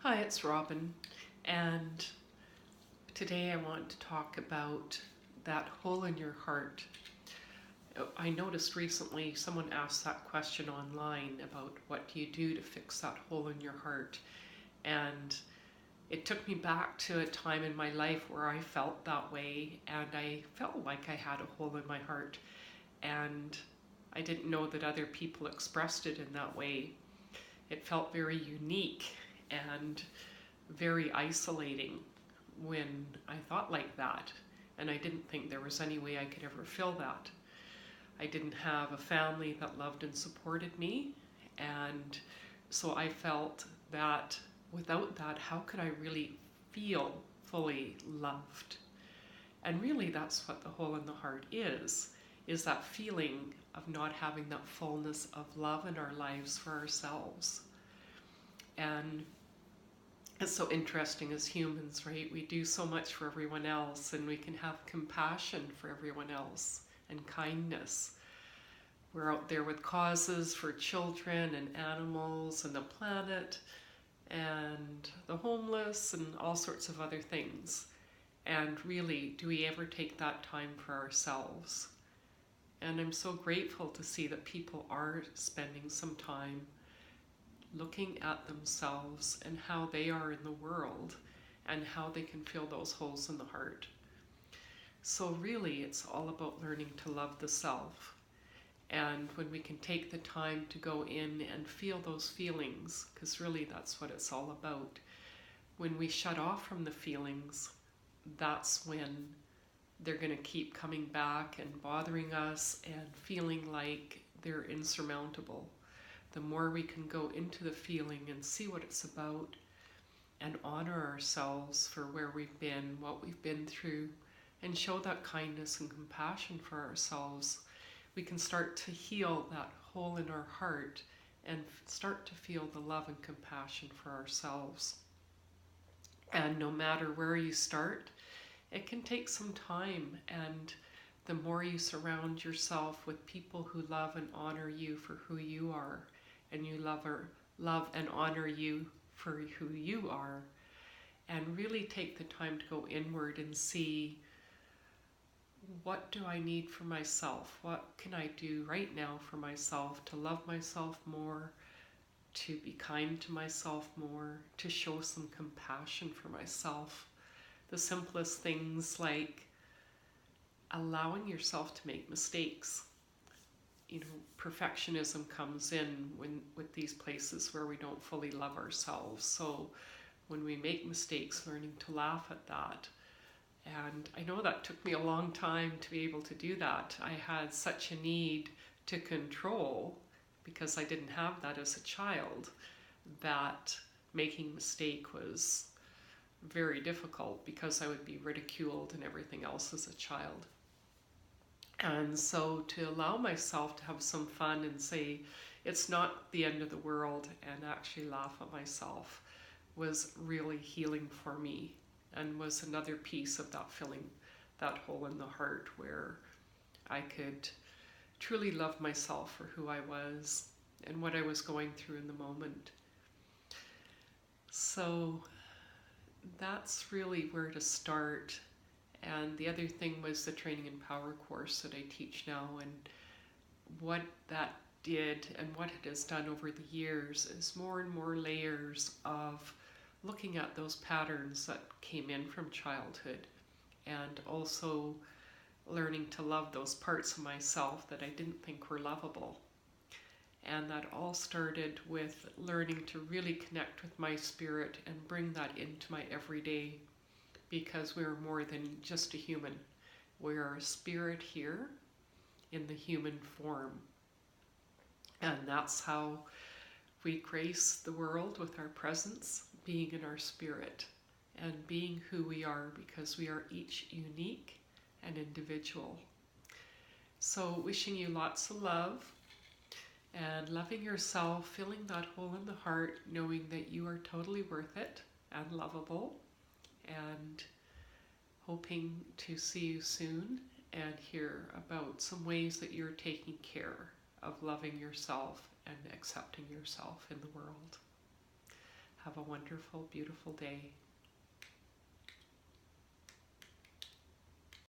Hi, it's Robin, and today I want to talk about that hole in your heart. I noticed recently someone asked that question online about what do you do to fix that hole in your heart, and it took me back to a time in my life where I felt that way, and I felt like I had a hole in my heart, and I didn't know that other people expressed it in that way. It felt very unique and very isolating when I thought like that, and I didn't think there was any way I could ever fill that. I didn't have a family that loved and supported me, and so I felt that without that, how could I really feel fully loved? And really, that's what the hole in the heart is that feeling of not having that fullness of love in our lives for ourselves. And it's so interesting as humans, right? We do so much for everyone else, and we can have compassion for everyone else and kindness. We're out there with causes for children and animals and the planet and the homeless and all sorts of other things. And really, do we ever take that time for ourselves? And I'm so grateful to see that people are spending some time looking at themselves and how they are in the world and how they can fill those holes in the heart. So, really, it's all about learning to love the self. And when we can take the time to go in and feel those feelings, because really that's what it's all about, when we shut off from the feelings, that's when they're going to keep coming back and bothering us and feeling like they're insurmountable. The more we can go into the feeling and see what it's about and honor ourselves for where we've been, what we've been through, and show that kindness and compassion for ourselves, we can start to heal that hole in our heart and start to feel the love and compassion for ourselves. And no matter where you start, it can take some time, and the more you surround yourself with people who love and honor you for who you are, and you love and honor you for who you are, and really take the time to go inward and see, what do I need for myself? What can I do right now for myself to love myself more, to be kind to myself more, to show some compassion for myself? The simplest things like allowing yourself to make mistakes. Perfectionism comes in with these places where we don't fully love ourselves. So when we make mistakes, learning to laugh at that. And I know that took me a long time to be able to do that. I had such a need to control because I didn't have that as a child, that making a mistake was very difficult because I would be ridiculed and everything else as a child. And so to allow myself to have some fun and say it's not the end of the world and actually laugh at myself was really healing for me, and was another piece of that filling that hole in the heart where I could truly love myself for who I was and what I was going through in the moment. So that's really where to start. And the other thing was the Training in Power course that I teach now, and what that did and what it has done over the years is more and more layers of looking at those patterns that came in from childhood, and also learning to love those parts of myself that I didn't think were lovable. And that all started with learning to really connect with my spirit and bring that into my everyday, because we're more than just a human. We are a spirit here in the human form. And that's how we grace the world with our presence, being in our spirit and being who we are, because we are each unique and individual. So wishing you lots of love and loving yourself, filling that hole in the heart, knowing that you are totally worth it and lovable, and hoping to see you soon and hear about some ways that you're taking care of loving yourself and accepting yourself in the world. Have a wonderful, beautiful day.